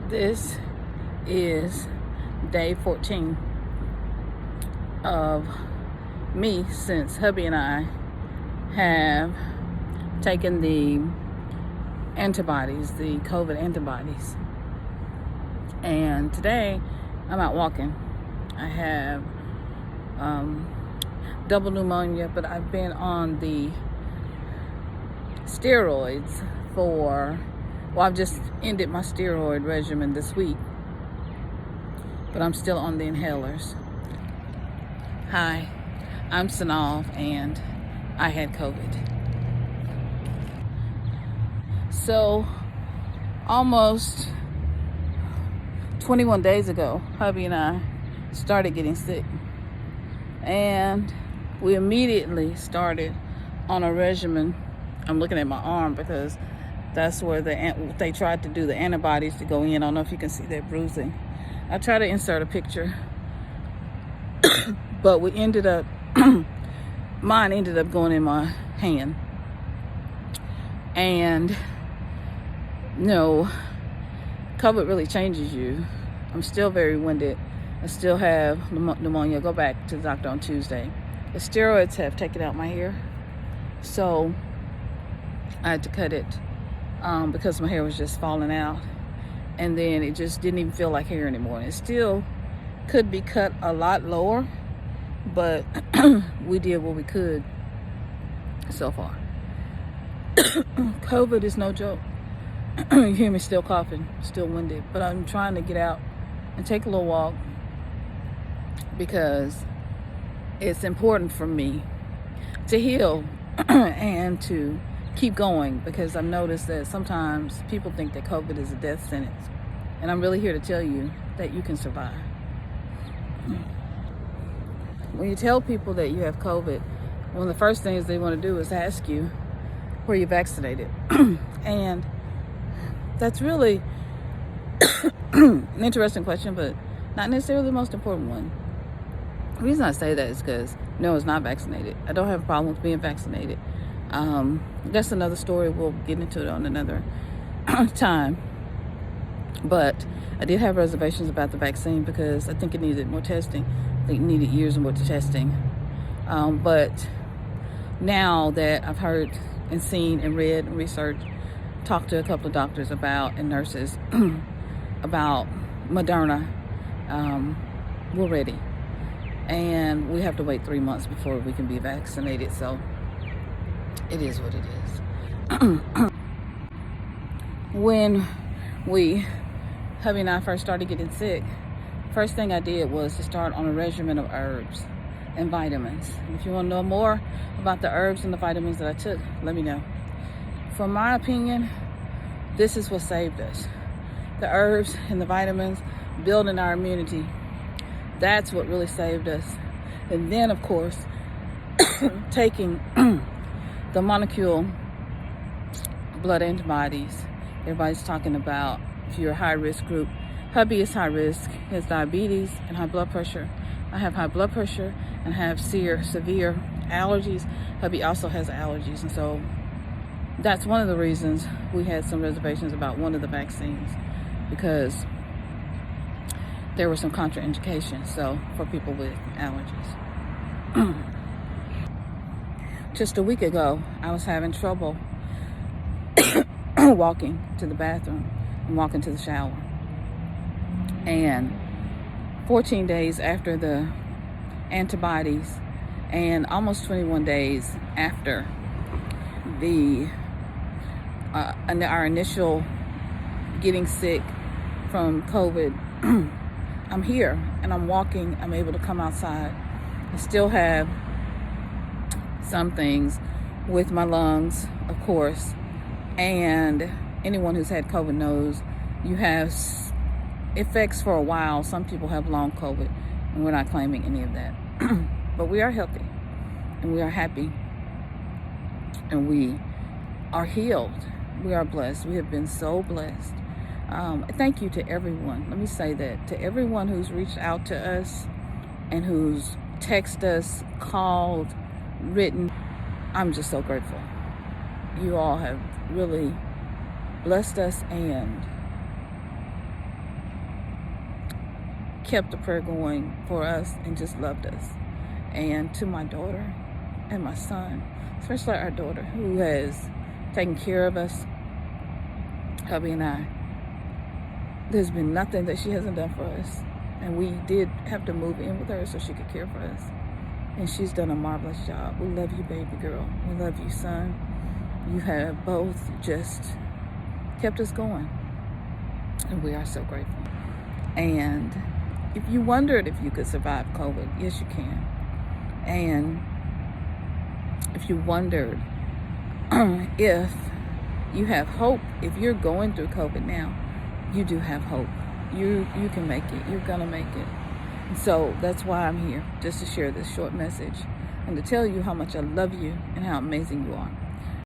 This is day 14 of me since hubby and I have taken the antibodies, the COVID antibodies. And today I'm out walking. I have double pneumonia, but I've been on the steroids I've just ended my steroid regimen this week, but I'm still on the inhalers. Hi, I'm SYNOLVE and I had COVID. So almost 21 days ago, hubby and I started getting sick, and we immediately started on a regimen. I'm looking at my arm because that's where they tried to do the antibodies to go in. I don't know if you can see that bruising. I tried to insert a picture, but we ended up, mine ended up going in my hand. And no, COVID really changes you. I'm still very winded. I still have pneumonia. Go back to the doctor on Tuesday. The steroids have taken out my hair, so I had to cut it because my hair was just falling out, and then it just didn't even feel like hair anymore. It still could be cut a lot lower, but we did what we could so far. COVID is no joke. You hear me still coughing, still winded, but I'm trying to get out and take a little walk because it's important for me to heal and to keep going, because I've noticed that sometimes people think that COVID is a death sentence, and I'm really here to tell you that you can survive. When you tell people that you have COVID, one of the first things they want to do is ask you, were you vaccinated? And that's really an interesting question, but not necessarily the most important one. The reason I say that is because no, I was not vaccinated. I don't have a problem with being vaccinated. That's another story. We'll get into it on another time. But I did have reservations about the vaccine because I think it needed more testing. I think it needed years more testing. But now that I've heard and seen and read and researched, talked to a couple of doctors about and nurses about Moderna, we're ready. And we have to wait 3 months before we can be vaccinated. So it is what it is. When hubby and I first started getting sick, first thing I did was to start on a regimen of herbs and vitamins. And if you want to know more about the herbs and the vitamins that I took, let me know. From my opinion, this is what saved us. The herbs and the vitamins, building our immunity. That's what really saved us. And then, of course, taking the Monocle blood antibodies. Everybody's talking about if you're a high-risk group. Hubby is high risk. He has diabetes and high blood pressure. I have high blood pressure and have severe allergies. Hubby also has allergies, and so that's one of the reasons we had some reservations about one of the vaccines, because there were some contraindications, so for people with allergies. Just a week ago, I was having trouble walking to the bathroom and walking to the shower. And 14 days after the antibodies and almost 21 days after our initial getting sick from COVID, I'm here and I'm walking. I'm able to come outside. I still have some things with my lungs, of course, and anyone who's had COVID knows you have effects for a while. Some people have long COVID, and we're not claiming any of that. But we are healthy and we are happy and we are healed. We are blessed. We have been so blessed. Thank you to everyone. Let me say that to everyone who's reached out to us and who's texted us, called, written. I'm just so grateful. You all have really blessed us, and kept the prayer going for us and just loved us. And to my daughter and my son, especially our daughter, who has taken care of us, hubby and I, there's been nothing that she hasn't done for us. And we did have to move in with her so she could care for us. And she's done a marvelous job. We love you, baby girl. We love you, son. You have both just kept us going. And we are so grateful. And if you wondered if you could survive COVID, yes, you can. And if you wondered if you have hope, if you're going through COVID now, you do have hope. You can make it. You're gonna make it. And so that's why I'm here, just to share this short message and to tell you how much I love you and how amazing you are.